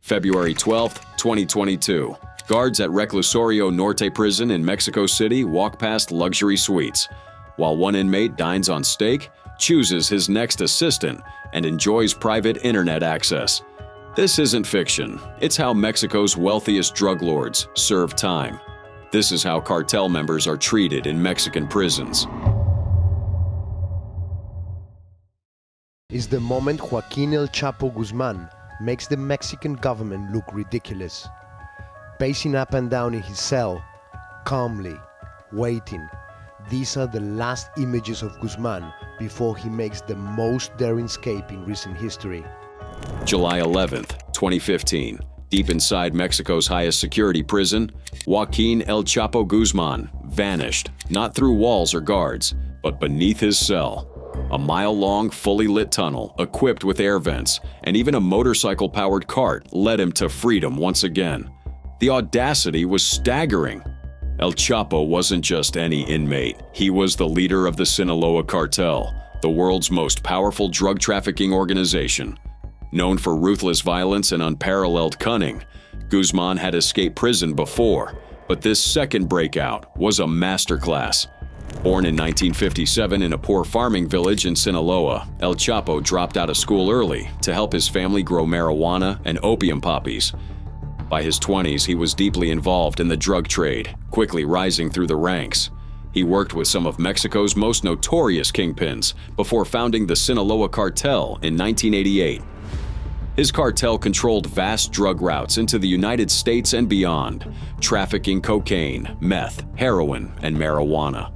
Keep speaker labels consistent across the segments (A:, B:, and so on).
A: February 12, 2022. Guards at Reclusorio Norte prison in Mexico City walk past luxury suites, while one inmate dines on steak, chooses his next assistant, and enjoys private internet access. This isn't fiction. It's how Mexico's wealthiest drug lords serve time. This is how cartel members are treated in Mexican prisons.
B: Is the moment Joaquin El Chapo Guzman makes the Mexican government look ridiculous. Pacing up and down in his cell, calmly, waiting. These are the last images of Guzman before he makes the most daring escape in recent history.
A: July 11th, 2015. Deep inside Mexico's highest security prison, Joaquin El Chapo Guzman vanished, not through walls or guards, but beneath his cell. A mile-long, fully lit tunnel, equipped with air vents, and even a motorcycle-powered cart led him to freedom once again. The audacity was staggering. El Chapo wasn't just any inmate. He was the leader of the Sinaloa Cartel, the world's most powerful drug trafficking organization. Known for ruthless violence and unparalleled cunning, Guzman had escaped prison before, but this second breakout was a masterclass. Born in 1957 in a poor farming village in Sinaloa, El Chapo dropped out of school early to help his family grow marijuana and opium poppies. By his 20s, he was deeply involved in the drug trade, quickly rising through the ranks. He worked with some of Mexico's most notorious kingpins before founding the Sinaloa Cartel in 1988. His cartel controlled vast drug routes into the United States and beyond, trafficking cocaine, meth, heroin, and marijuana.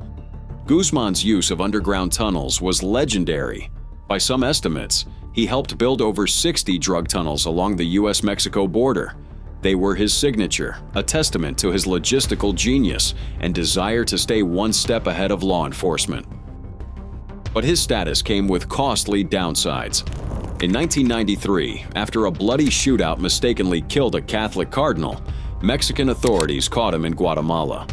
A: Guzman's use of underground tunnels was legendary. By some estimates, he helped build over 60 drug tunnels along the US-Mexico border. They were his signature, a testament to his logistical genius and desire to stay one step ahead of law enforcement. But his status came with costly downsides. In 1993, after a bloody shootout mistakenly killed a Catholic cardinal, Mexican authorities caught him in Guatemala.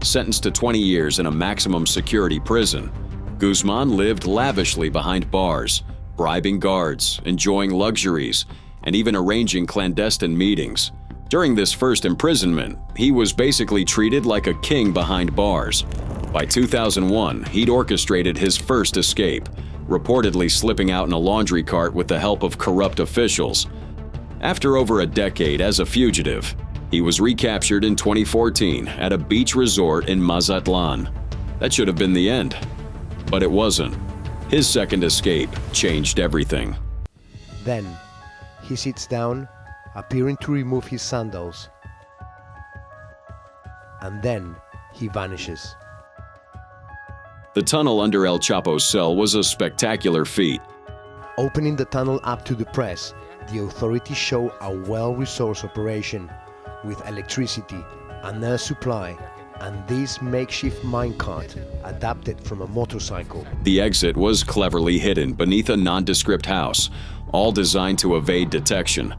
A: Sentenced to 20 years in a maximum security prison, Guzman lived lavishly behind bars, bribing guards, enjoying luxuries, and even arranging clandestine meetings. During this first imprisonment, he was basically treated like a king behind bars. By 2001, he'd orchestrated his first escape, reportedly slipping out in a laundry cart with the help of corrupt officials. After over a decade as a fugitive, he was recaptured in 2014 at a beach resort in Mazatlan. That should have been the end, but it wasn't. His second escape changed everything.
B: Then, he sits down, appearing to remove his sandals. And then, he vanishes.
A: The tunnel under El Chapo's cell was a spectacular feat.
B: Opening the tunnel up to the press, the authorities show a well-resourced operation with electricity, an air supply, and this makeshift minecart adapted from a motorcycle.
A: The exit was cleverly hidden beneath a nondescript house, all designed to evade detection.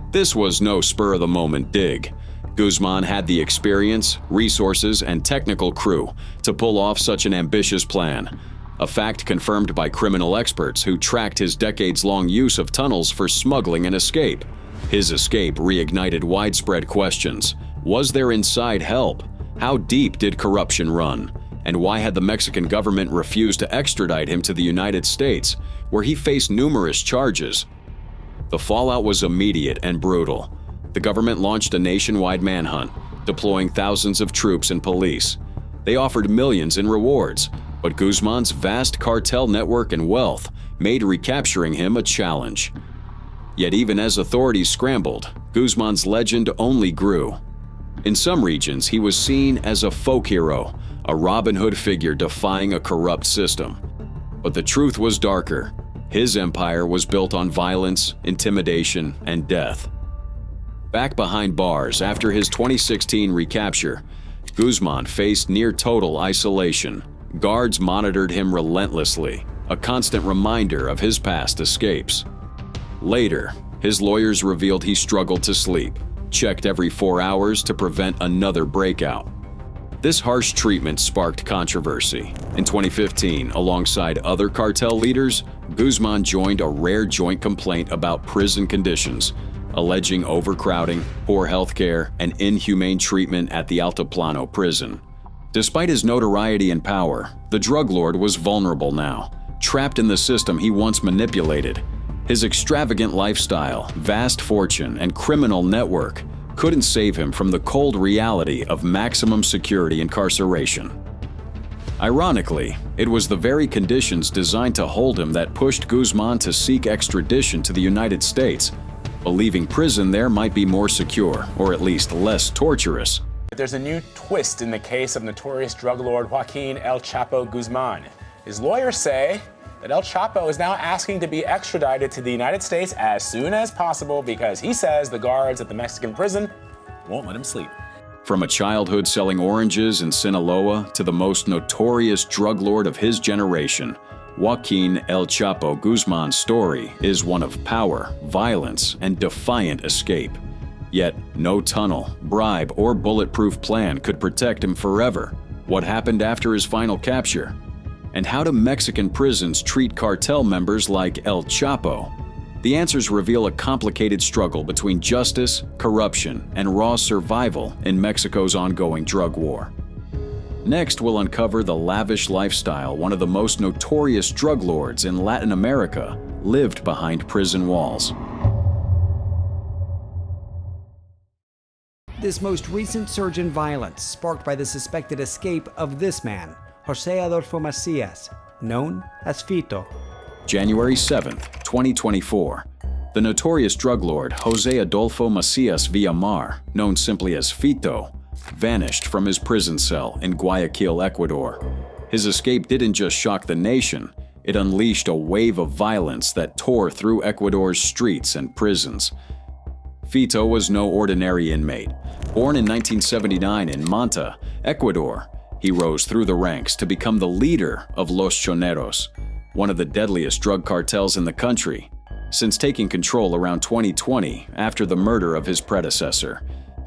A: This was no spur-of-the-moment dig. Guzman had the experience, resources, and technical crew to pull off such an ambitious plan, a fact confirmed by criminal experts who tracked his decades-long use of tunnels for smuggling and escape. His escape reignited widespread questions. Was there inside help? How deep did corruption run? And why had the Mexican government refused to extradite him to the United States, where he faced numerous charges? The fallout was immediate and brutal. The government launched a nationwide manhunt, deploying thousands of troops and police. They offered millions in rewards, but Guzman's vast cartel network and wealth made recapturing him a challenge. Yet even as authorities scrambled, Guzman's legend only grew. In some regions, he was seen as a folk hero, a Robin Hood figure defying a corrupt system. But the truth was darker. His empire was built on violence, intimidation, and death. Back behind bars after his 2016 recapture, Guzman faced near-total isolation. Guards monitored him relentlessly, a constant reminder of his past escapes. Later, his lawyers revealed he struggled to sleep, checked every 4 hours to prevent another breakout. This harsh treatment sparked controversy. In 2015, alongside other cartel leaders, Guzman joined a rare joint complaint about prison conditions. alleging overcrowding, poor health care, and inhumane treatment at the Altiplano prison. Despite his notoriety and power, the drug lord was vulnerable now, trapped in the system he once manipulated. His extravagant lifestyle, vast fortune, and criminal network couldn't save him from the cold reality of maximum security incarceration. Ironically, it was the very conditions designed to hold him that pushed Guzman to seek extradition to the United States, believing prison there might be more secure, or at least less torturous.
C: There's a new twist in the case of notorious drug lord Joaquin El Chapo Guzman. His lawyers say that El Chapo is now asking to be extradited to the United States as soon as possible because he says the guards at the Mexican prison won't let him sleep.
A: From a childhood selling oranges in Sinaloa to the most notorious drug lord of his generation, Joaquin El Chapo Guzman's story is one of power, violence, and defiant escape. Yet, no tunnel, bribe, or bulletproof plan could protect him forever. What happened after his final capture? And how do Mexican prisons treat cartel members like El Chapo? The answers reveal a complicated struggle between justice, corruption, and raw survival in Mexico's ongoing drug war. Next, we'll uncover the lavish lifestyle one of the most notorious drug lords in Latin America lived behind prison walls.
D: This most recent surge in violence sparked by the suspected escape of this man, José Adolfo Macias, known as Fito.
A: January 7, 2024. The notorious drug lord José Adolfo Macias Villamar, known simply as Fito, vanished from his prison cell in Guayaquil, Ecuador. His escape didn't just shock the nation, it unleashed a wave of violence that tore through Ecuador's streets and prisons. Fito was no ordinary inmate. Born in 1979 in Manta, Ecuador, he rose through the ranks to become the leader of Los Choneros, one of the deadliest drug cartels in the country. Since taking control around 2020 after the murder of his predecessor,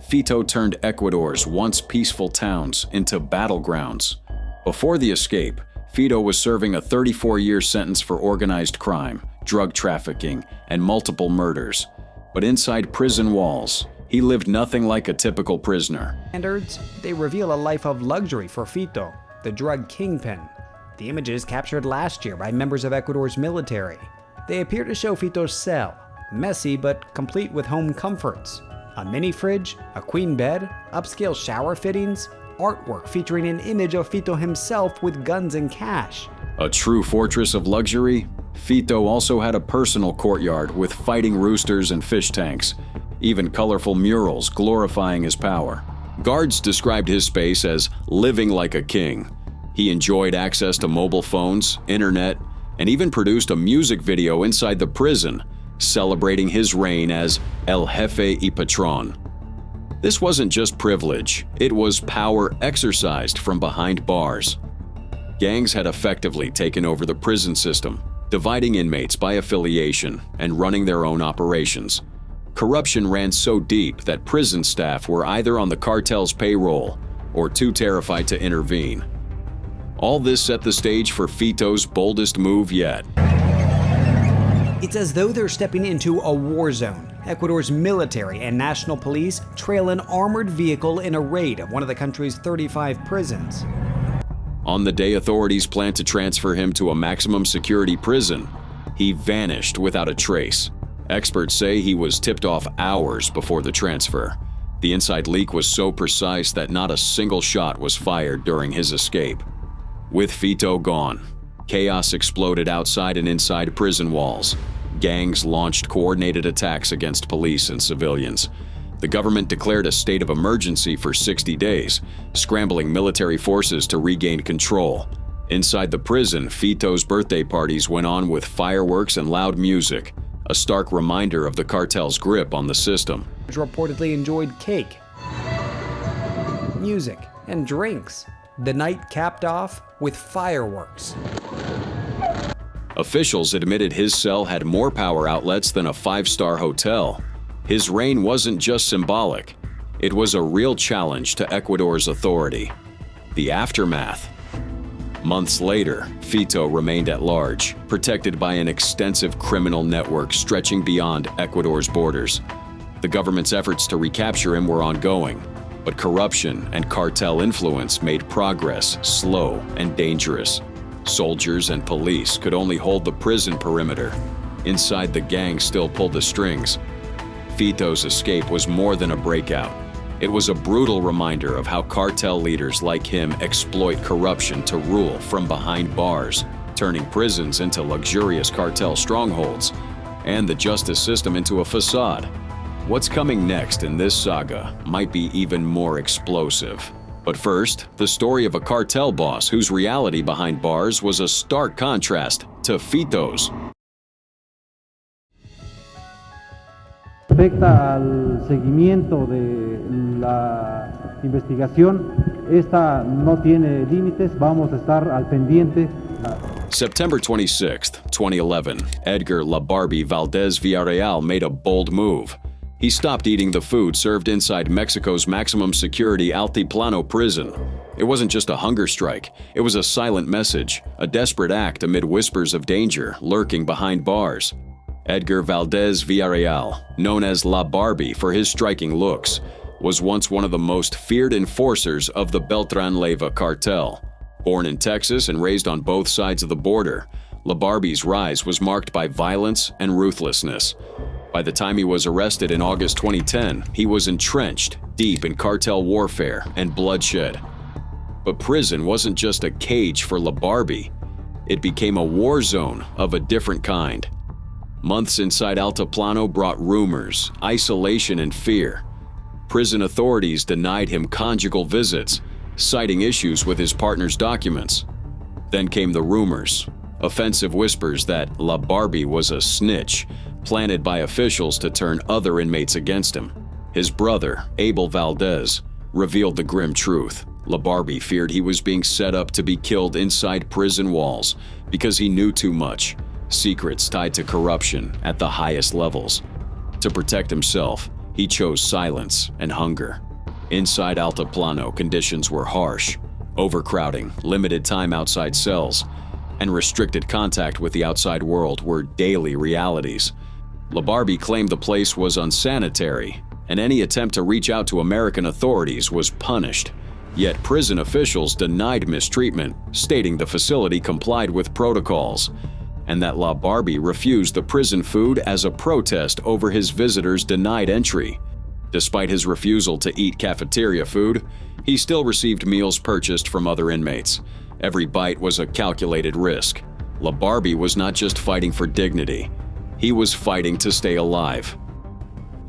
A: Fito turned Ecuador's once peaceful towns into battlegrounds. Before the escape, Fito was serving a 34-year sentence for organized crime, drug trafficking, and multiple murders. But inside prison walls, he lived nothing like a typical prisoner.
D: Standards, they reveal a life of luxury for Fito, the drug kingpin. The images captured last year by members of Ecuador's military. They appear to show Fito's cell, messy but complete with home comforts. A mini fridge, a queen bed, upscale shower fittings, artwork featuring an image of Fito himself with guns and cash.
A: A true fortress of luxury, Fito also had a personal courtyard with fighting roosters and fish tanks, even colorful murals glorifying his power. Guards described his space as living like a king. He enjoyed access to mobile phones, internet, and even produced a music video inside the prison, celebrating his reign as El Jefe y Patron. This wasn't just privilege, it was power exercised from behind bars. Gangs had effectively taken over the prison system, dividing inmates by affiliation and running their own operations. Corruption ran so deep that prison staff were either on the cartel's payroll or too terrified to intervene. All this set the stage for Fito's boldest move yet.
D: It's as though they're stepping into a war zone. Ecuador's military and national police trail an armored vehicle in a raid of one of the country's 35 prisons.
A: On the day authorities planned to transfer him to a maximum security prison, he vanished without a trace. Experts say he was tipped off hours before the transfer. The inside leak was so precise that not a single shot was fired during his escape. With Fito gone, chaos exploded outside and inside prison walls. Gangs launched coordinated attacks against police and civilians. The government declared a state of emergency for 60 days, scrambling military forces to regain control. Inside the prison, Fito's birthday parties went on with fireworks and loud music, a stark reminder of the cartel's grip on the system.
D: Reportedly enjoyed cake, music, and drinks. The night capped off with fireworks.
A: Officials admitted his cell had more power outlets than a five-star hotel. His reign wasn't just symbolic, it was a real challenge to Ecuador's authority. The aftermath. Months later, Fito remained at large, protected by an extensive criminal network stretching beyond Ecuador's borders. The government's efforts to recapture him were ongoing, but corruption and cartel influence made progress slow and dangerous. Soldiers and police could only hold the prison perimeter. Inside, the gang still pulled the strings. Fito's escape was more than a breakout. It was a brutal reminder of how cartel leaders like him exploit corruption to rule from behind bars, turning prisons into luxurious cartel strongholds and the justice system into a facade. What's coming next in this saga might be even more explosive. But first, the story of a cartel boss whose reality behind bars was a stark contrast to Fito's.
E: Respecta al seguimiento de la investigación, esta no tiene límites, vamos a estar al pendiente.
A: September 26, 2011, Edgar La Barbie Valdez Villarreal made a bold move. He stopped eating the food served inside Mexico's maximum security Altiplano prison. It wasn't just a hunger strike, it was a silent message, a desperate act amid whispers of danger lurking behind bars. Edgar Valdez Villarreal, known as La Barbie for his striking looks, was once one of the most feared enforcers of the Beltran-Leiva cartel. Born in Texas and raised on both sides of the border, La Barbie's rise was marked by violence and ruthlessness. By the time he was arrested in August 2010, he was entrenched deep in cartel warfare and bloodshed. But prison wasn't just a cage for La Barbie. It became a war zone of a different kind. Months inside Altiplano brought rumors, isolation, and fear. Prison authorities denied him conjugal visits, citing issues with his partner's documents. Then came the rumors, offensive whispers that La Barbie was a snitch, planted by officials to turn other inmates against him. His brother, Abel Valdez, revealed the grim truth. La Barbie feared he was being set up to be killed inside prison walls because he knew too much, secrets tied to corruption at the highest levels. To protect himself, he chose silence and hunger. Inside Altiplano, conditions were harsh. Overcrowding, limited time outside cells, and restricted contact with the outside world were daily realities. La Barbie claimed the place was unsanitary, and any attempt to reach out to American authorities was punished. Yet prison officials denied mistreatment, stating the facility complied with protocols, and that La Barbie refused the prison food as a protest over his visitors' denied entry. Despite his refusal to eat cafeteria food, he still received meals purchased from other inmates. Every bite was a calculated risk. La Barbie was not just fighting for dignity, he was fighting to stay alive.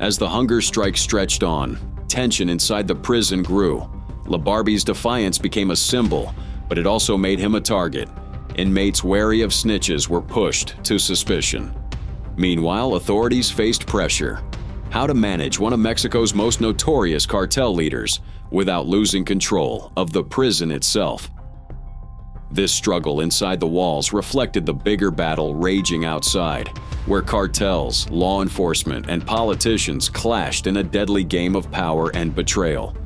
A: As the hunger strike stretched on, tension inside the prison grew. La Barbie's defiance became a symbol, but it also made him a target. Inmates wary of snitches were pushed to suspicion. Meanwhile, authorities faced pressure. How to manage one of Mexico's most notorious cartel leaders without losing control of the prison itself. This struggle inside the walls reflected the bigger battle raging outside, where cartels, law enforcement, and politicians clashed in a deadly game of power and betrayal.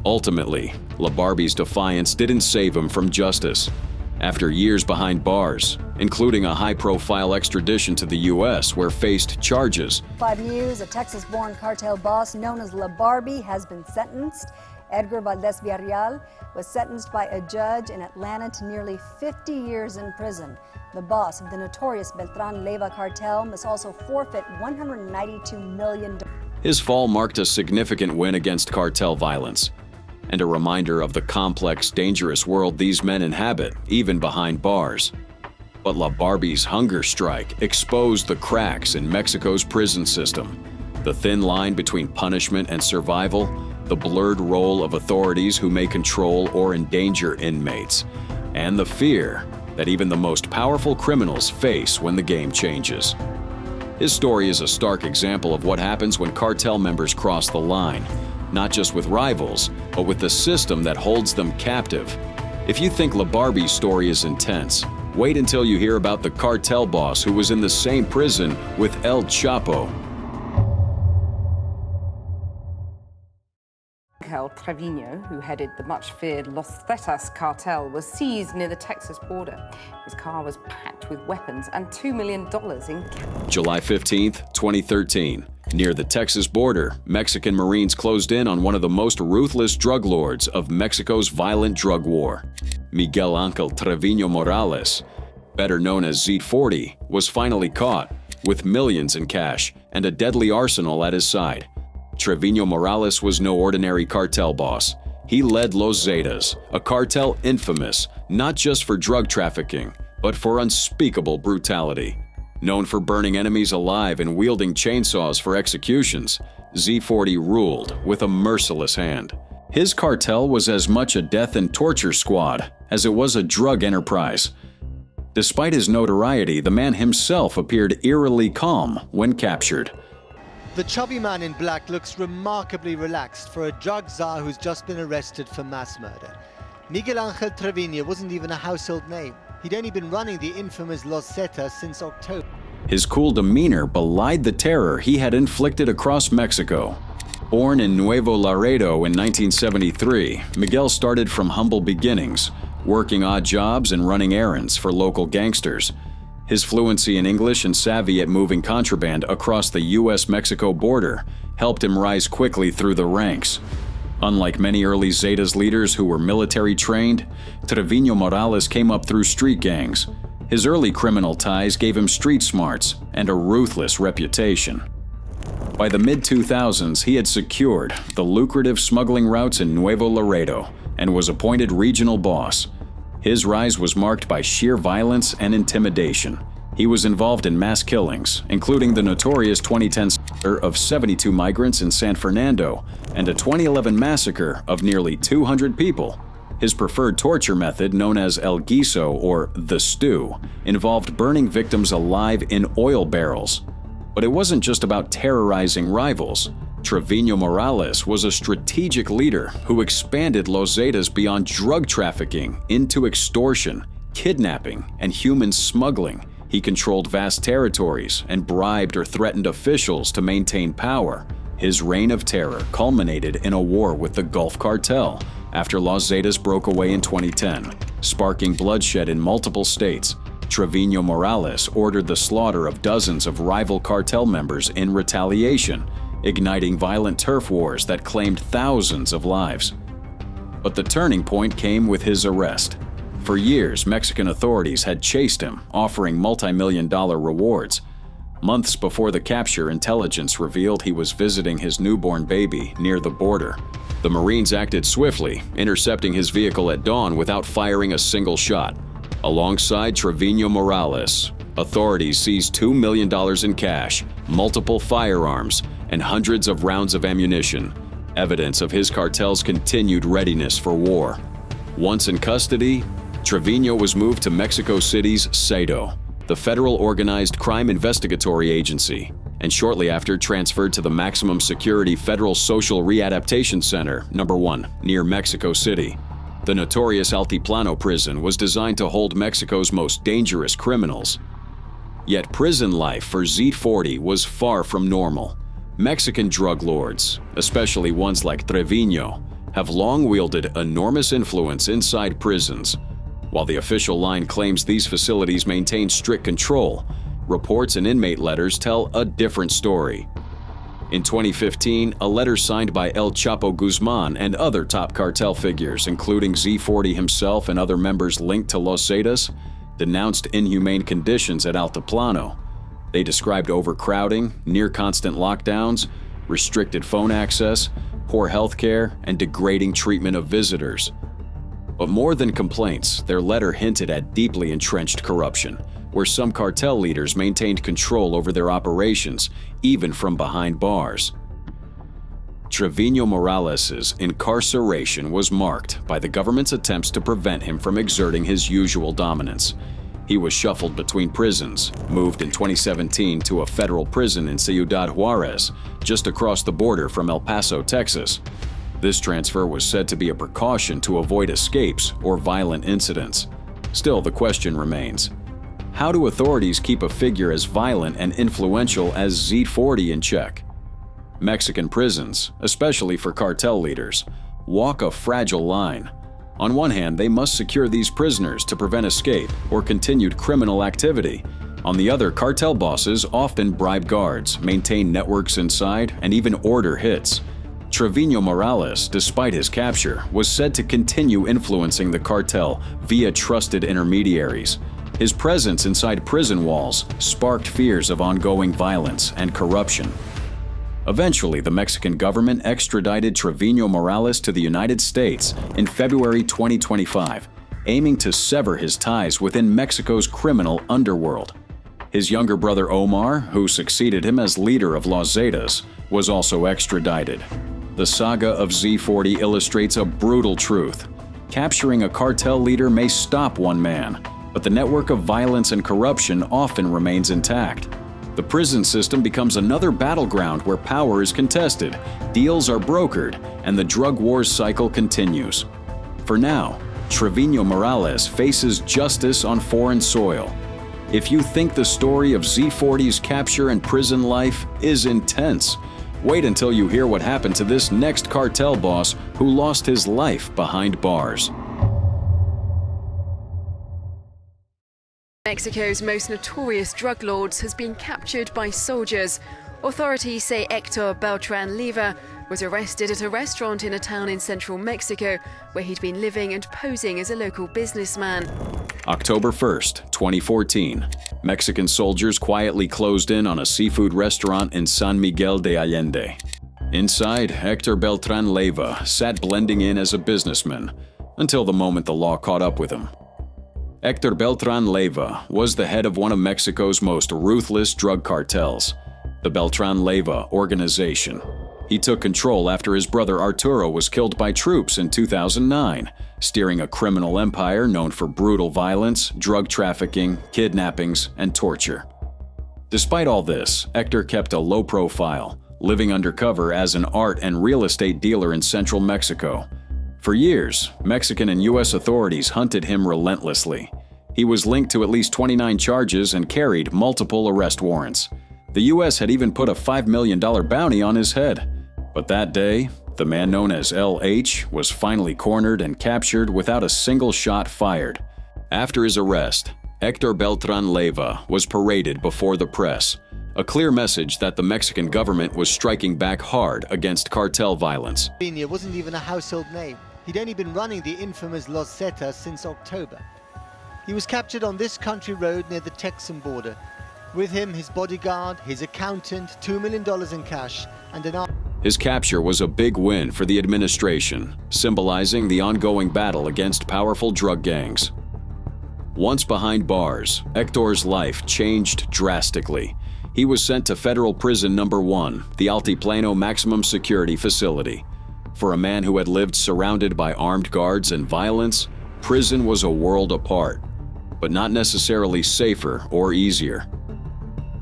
A: Ultimately, La Barbie's defiance didn't save him from justice. After years behind bars, including a high-profile extradition to the U.S. where faced charges.
F: 5 News, a Texas-born cartel boss known as La Barbie has been sentenced. Edgar Valdez Villarreal was sentenced by a judge in Atlanta to nearly 50 years in prison. The boss of the notorious Beltran-Leiva cartel must also forfeit $192 million.
A: His fall marked a significant win against cartel violence, and a reminder of the complex, dangerous world these men inhabit, even behind bars. But La Barbie's hunger strike exposed the cracks in Mexico's prison system, the thin line between punishment and survival, the blurred role of authorities who may control or endanger inmates, and the fear that even the most powerful criminals face when the game changes. His story is a stark example of what happens when cartel members cross the line, not just with rivals, but with the system that holds them captive. If you think La Barbie's story is intense, wait until you hear about the cartel boss who was in the same prison with El Chapo.
G: Angel Trevino, who headed the much-feared Los Zetas cartel, was seized near the Texas border. His car was packed with weapons and $2 million in cash.
A: July 15, 2013. Near the Texas border, Mexican Marines closed in on one of the most ruthless drug lords of Mexico's violent drug war. Miguel Ángel Trevino Morales, better known as Z40, was finally caught, with millions in cash and a deadly arsenal at his side. Trevino Morales was no ordinary cartel boss. He led Los Zetas, a cartel infamous not just for drug trafficking, but for unspeakable brutality. Known for burning enemies alive and wielding chainsaws for executions, Z40 ruled with a merciless hand. His cartel was as much a death and torture squad as it was a drug enterprise. Despite his notoriety, the man himself appeared eerily calm when captured.
H: The chubby man in black looks remarkably relaxed for a drug czar who's just been arrested for mass murder. Miguel Ángel Trevino wasn't even a household name. He'd only been running the infamous Los Zetas since October.
A: His cool demeanor belied the terror he had inflicted across Mexico. Born in Nuevo Laredo in 1973, Miguel started from humble beginnings, working odd jobs and running errands for local gangsters. His fluency in English and savvy at moving contraband across the US-Mexico border helped him rise quickly through the ranks. Unlike many early Zetas leaders who were military trained, Trevino Morales came up through street gangs. His early criminal ties gave him street smarts and a ruthless reputation. By the mid-2000s, he had secured the lucrative smuggling routes in Nuevo Laredo and was appointed regional boss. His rise was marked by sheer violence and intimidation. He was involved in mass killings, including the notorious 2010 slaughter of 72 migrants in San Fernando and a 2011 massacre of nearly 200 people. His preferred torture method, known as el guiso or the stew, involved burning victims alive in oil barrels. But it wasn't just about terrorizing rivals. Trevino Morales was a strategic leader who expanded Los Zetas beyond drug trafficking into extortion, kidnapping, and human smuggling. He controlled vast territories and bribed or threatened officials to maintain power. His reign of terror culminated in a war with the Gulf Cartel after Los Zetas broke away in 2010, sparking bloodshed in multiple states. Trevino Morales ordered the slaughter of dozens of rival cartel members in retaliation, igniting violent turf wars that claimed thousands of lives. But the turning point came with his arrest. For years, Mexican authorities had chased him, offering multi-million-dollar rewards. Months before the capture, intelligence revealed he was visiting his newborn baby near the border. The Marines acted swiftly, intercepting his vehicle at dawn without firing a single shot. Alongside Trevino Morales, authorities seized $2 million in cash, multiple firearms, and hundreds of rounds of ammunition, evidence of his cartel's continued readiness for war. Once in custody, Trevino was moved to Mexico City's SEDO, the Federal Organized Crime Investigatory Agency, and shortly after transferred to the Maximum Security Federal Social Readaptation Center, No. 1, near Mexico City. The notorious Altiplano prison was designed to hold Mexico's most dangerous criminals. Yet prison life for Z40 was far from normal. Mexican drug lords, especially ones like Trevino, have long wielded enormous influence inside prisons. While the official line claims these facilities maintain strict control, reports and inmate letters tell a different story. In 2015, a letter signed by El Chapo Guzman and other top cartel figures, including Z40 himself and other members linked to Los Zetas, denounced inhumane conditions at Altiplano. They described overcrowding, near-constant lockdowns, restricted phone access, poor health care, and degrading treatment of visitors. But more than complaints, their letter hinted at deeply entrenched corruption, where some cartel leaders maintained control over their operations, even from behind bars. Trevino Morales' incarceration was marked by the government's attempts to prevent him from exerting his usual dominance. He was shuffled between prisons, moved in 2017 to a federal prison in Ciudad Juarez, just across the border from El Paso, Texas. This transfer was said to be a precaution to avoid escapes or violent incidents. Still, the question remains: how do authorities keep a figure as violent and influential as Z40 in check? Mexican prisons, especially for cartel leaders, walk a fragile line. On one hand, they must secure these prisoners to prevent escape or continued criminal activity. On the other, cartel bosses often bribe guards, maintain networks inside, and even order hits. Trevino Morales, despite his capture, was said to continue influencing the cartel via trusted intermediaries. His presence inside prison walls sparked fears of ongoing violence and corruption. Eventually, the Mexican government extradited Trevino Morales to the United States in February 2025, aiming to sever his ties within Mexico's criminal underworld. His younger brother Omar, who succeeded him as leader of Los Zetas, was also extradited. The saga of Z40 illustrates a brutal truth. Capturing a cartel leader may stop one man, but the network of violence and corruption often remains intact. The prison system becomes another battleground where power is contested, deals are brokered, and the drug wars cycle continues. For now, Trevino Morales faces justice on foreign soil. If you think the story of Z40's capture and prison life is intense, wait until you hear what happened to this next cartel boss who lost his life behind bars.
I: Mexico's most notorious drug lords has been captured by soldiers. Authorities say Hector Leiva was arrested at a restaurant in a town in central Mexico where he'd been living and posing as a local businessman.
A: October 1st, 2014, Mexican soldiers quietly closed in on a seafood restaurant in San Miguel de Allende. Inside, Hector Leiva sat blending in as a businessman until the moment the law caught up with him. Hector Leiva was the head of one of Mexico's most ruthless drug cartels, the Leiva organization. He took control after his brother Arturo was killed by troops in 2009, steering a criminal empire known for brutal violence, drug trafficking, kidnappings, and torture. Despite all this, Hector kept a low profile, living undercover as an art and real estate dealer in central Mexico. For years, Mexican and U.S. authorities hunted him relentlessly. He was linked to at least 29 charges and carried multiple arrest warrants. The U.S. had even put a $5 million bounty on his head. But that day, the man known as LH was finally cornered and captured without a single shot fired. After his arrest, Hector Leiva was paraded before the press, a clear message that the Mexican government was striking back hard against cartel violence.
H: Trevino wasn't even a household name. He'd only been running the infamous Los Zetas since October. He was captured on this country road near the Texan border. With him, his bodyguard, his accountant, $2 million in cash, and an...
A: His capture was a big win for the administration, symbolizing the ongoing battle against powerful drug gangs. Once behind bars, Hector's life changed drastically. He was sent to Federal Prison Number 1, the Altiplano Maximum Security Facility. For a man who had lived surrounded by armed guards and violence, prison was a world apart, but not necessarily safer or easier.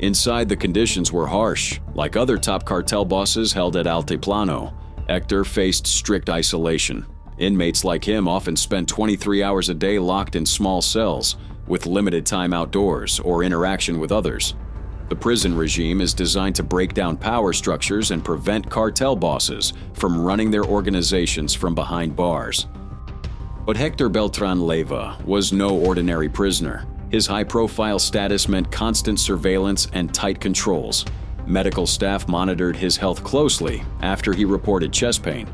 A: Inside, the conditions were harsh. Like other top cartel bosses held at Altiplano, Hector faced strict isolation. Inmates like him often spent 23 hours a day locked in small cells, with limited time outdoors or interaction with others. The prison regime is designed to break down power structures and prevent cartel bosses from running their organizations from behind bars. But Hector Leiva was no ordinary prisoner. His high-profile status meant constant surveillance and tight controls. Medical staff monitored his health closely after he reported chest pain.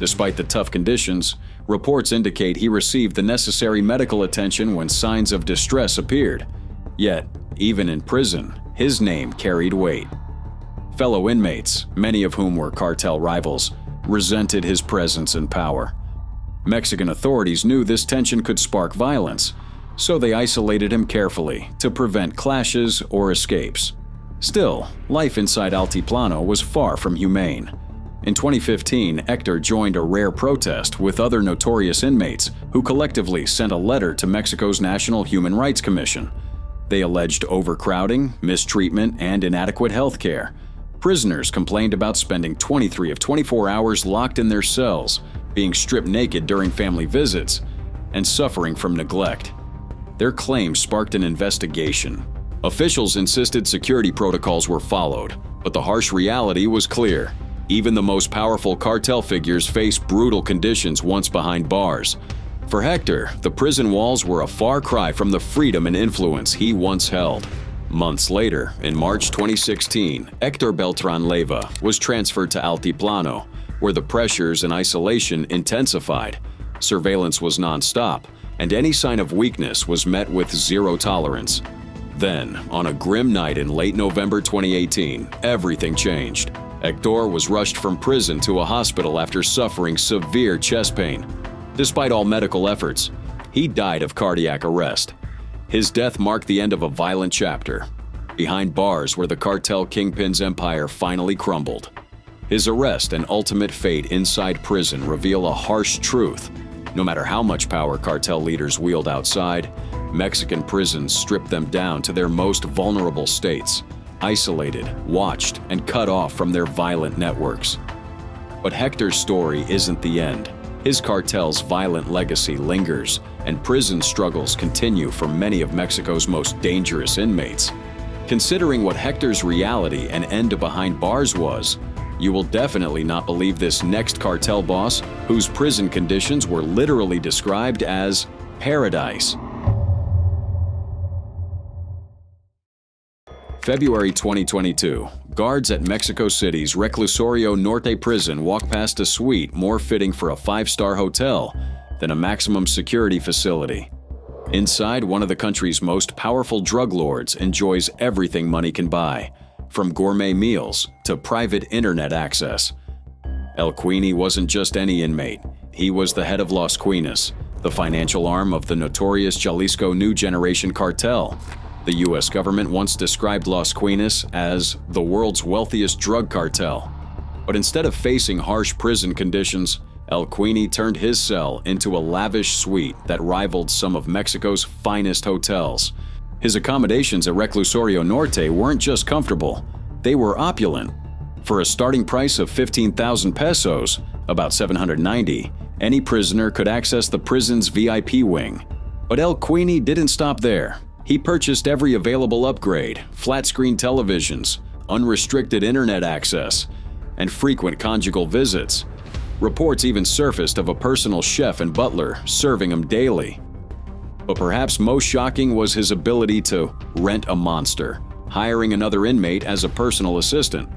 A: Despite the tough conditions, reports indicate he received the necessary medical attention when signs of distress appeared. Yet, even in prison, his name carried weight. Fellow inmates, many of whom were cartel rivals, resented his presence and power. Mexican authorities knew this tension could spark violence, so they isolated him carefully to prevent clashes or escapes. Still, life inside Altiplano was far from humane. In 2015, Hector joined a rare protest with other notorious inmates who collectively sent a letter to Mexico's National Human Rights Commission. They alleged overcrowding, mistreatment, and inadequate health care. Prisoners complained about spending 23 of 24 hours locked in their cells, being stripped naked during family visits, and suffering from neglect. Their claims sparked an investigation. Officials insisted security protocols were followed, but the harsh reality was clear. Even the most powerful cartel figures face brutal conditions once behind bars. For Hector, the prison walls were a far cry from the freedom and influence he once held. Months later, in March 2016, Hector Beltran Leiva was transferred to Altiplano, where the pressures and isolation intensified. Surveillance was non-stop, and any sign of weakness was met with zero tolerance. Then, on a grim night in late November 2018, everything changed. Hector was rushed from prison to a hospital after suffering severe chest pain. Despite all medical efforts, he died of cardiac arrest. His death marked the end of a violent chapter, behind bars where the cartel kingpin's empire finally crumbled. His arrest and ultimate fate inside prison reveal a harsh truth. No matter how much power cartel leaders wield outside, Mexican prisons strip them down to their most vulnerable states, isolated, watched, and cut off from their violent networks. But Hector's story isn't the end. His cartel's violent legacy lingers, and prison struggles continue for many of Mexico's most dangerous inmates. Considering what Hector's reality and end behind bars was, you will definitely not believe this next cartel boss, whose prison conditions were literally described as paradise. February 2022, guards at Mexico City's Reclusorio Norte prison walk past a suite more fitting for a five-star hotel than a maximum security facility. Inside, one of the country's most powerful drug lords enjoys everything money can buy, from gourmet meals to private internet access. El Queenie wasn't just any inmate. He was the head of Las Queenias, the financial arm of the notorious Jalisco New Generation cartel. The U.S. government once described Las Queenias as the world's wealthiest drug cartel. But instead of facing harsh prison conditions, El Queenie turned his cell into a lavish suite that rivaled some of Mexico's finest hotels. His accommodations at Reclusorio Norte weren't just comfortable, they were opulent. For a starting price of 15,000 pesos, about $790, any prisoner could access the prison's VIP wing. But El Queenie didn't stop there. He purchased every available upgrade, flat-screen televisions, unrestricted internet access, and frequent conjugal visits. Reports even surfaced of a personal chef and butler serving him daily. But perhaps most shocking was his ability to rent a monster, hiring another inmate as a personal assistant.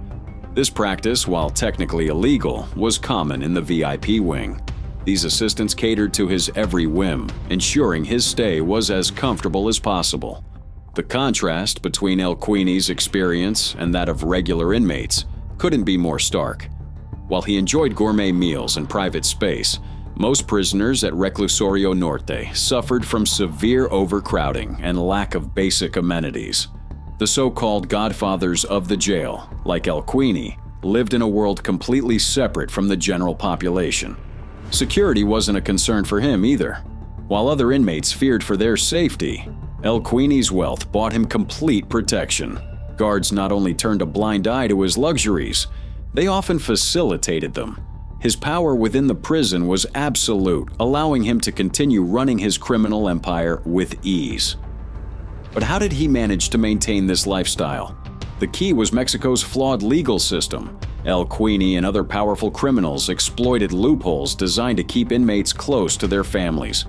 A: This practice, while technically illegal, was common in the VIP wing. These assistants catered to his every whim, ensuring his stay was as comfortable as possible. The contrast between El Queenie's experience and that of regular inmates couldn't be more stark. While he enjoyed gourmet meals and private space, most prisoners at Reclusorio Norte suffered from severe overcrowding and lack of basic amenities. The so-called godfathers of the jail, like El Queenie, lived in a world completely separate from the general population. Security wasn't a concern for him either. While other inmates feared for their safety, El Queenie's wealth bought him complete protection. Guards not only turned a blind eye to his luxuries, they often facilitated them. His power within the prison was absolute, allowing him to continue running his criminal empire with ease. But how did he manage to maintain this lifestyle? The key was Mexico's flawed legal system. El Queenie and other powerful criminals exploited loopholes designed to keep inmates close to their families.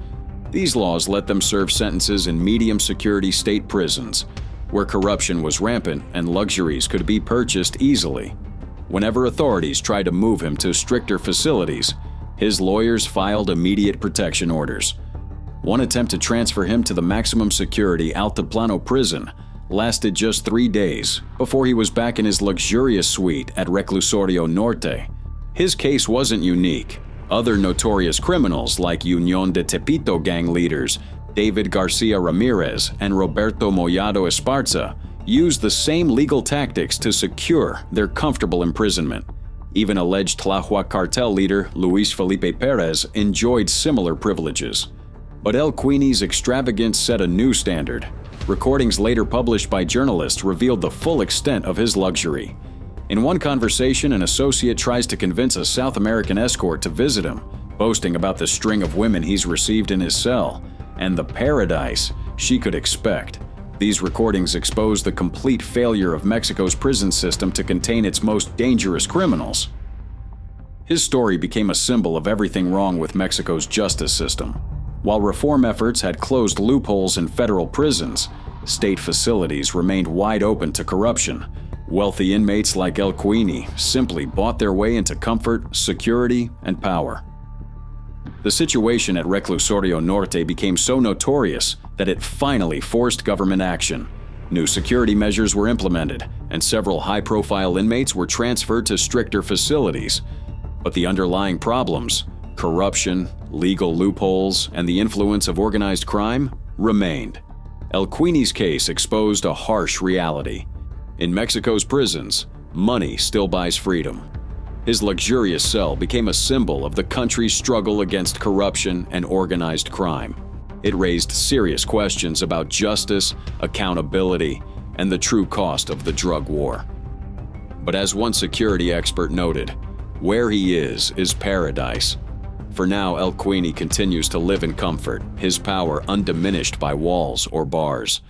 A: These laws let them serve sentences in medium-security state prisons, where corruption was rampant and luxuries could be purchased easily. Whenever authorities tried to move him to stricter facilities, his lawyers filed immediate protection orders. One attempt to transfer him to the maximum security Altiplano prison lasted just 3 days before he was back in his luxurious suite at Reclusorio Norte. His case wasn't unique. Other notorious criminals like Unión de Tepito gang leaders David Garcia Ramirez and Roberto Mollado Esparza used the same legal tactics to secure their comfortable imprisonment. Even alleged Tláhuac cartel leader Luis Felipe Perez enjoyed similar privileges. But El Queenie's extravagance set a new standard. Recordings later published by journalists revealed the full extent of his luxury. In one conversation, an associate tries to convince a South American escort to visit him, boasting about the string of women he's received in his cell and the paradise she could expect. These recordings expose the complete failure of Mexico's prison system to contain its most dangerous criminals. His story became a symbol of everything wrong with Mexico's justice system. While reform efforts had closed loopholes in federal prisons, state facilities remained wide open to corruption. Wealthy inmates like El Quini simply bought their way into comfort, security, and power. The situation at Reclusorio Norte became so notorious that it finally forced government action. New security measures were implemented, and several high-profile inmates were transferred to stricter facilities. But the underlying problems, corruption, legal loopholes, and the influence of organized crime, remained. El Quini's case exposed a harsh reality. In Mexico's prisons, money still buys freedom. His luxurious cell became a symbol of the country's struggle against corruption and organized crime. It raised serious questions about justice, accountability, and the true cost of the drug war. But as one security expert noted, where he is paradise. For now, El Quini continues to live in comfort, his power undiminished by walls or bars.